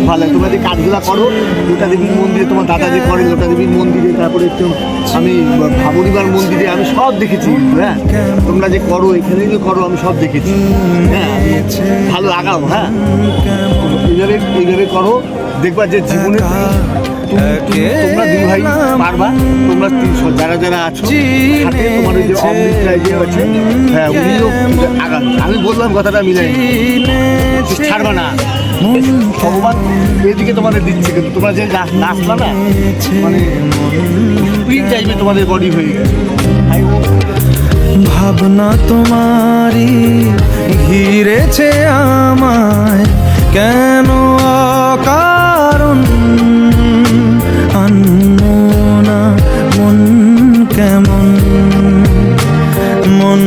ভালো লাগে। তোমরা যে কাজগুলো করো লোটা দেবীর মন্দিরে, তোমার দাদা যে করে লোটা দেবীর মন্দিরে, তারপরে একটু আমি ভাবরিবার মন্দিরে আমি সব দেখেছি। হ্যাঁ, তোমরা যে করো এখানে যে করো আমি সব দেখেছি। হ্যাঁ, ভালো লাগাও। হ্যাঁ, এইভাবে করো, দেখবা যে জীবনে তোমরা দুই ভাই পারবা। তোমরা যারা যারা আছো সাথে তোমার ওই যে অমৃত রায় যে আছে, হ্যাঁ উনিও আগান। আমি বললাম কথাটা মিলাই ছাড়বা না, ভগবান এদিকে তোমাদের দিচ্ছে। কিন্তু তোমরা যে নাচলা না, মানে স্পিড টাইমে তোমাদের বডি হয়ে গেছে। ভাবনা তোমারই ঘিরেছে আমায়, কেন অকারণ আনমনা মন কেমন, মন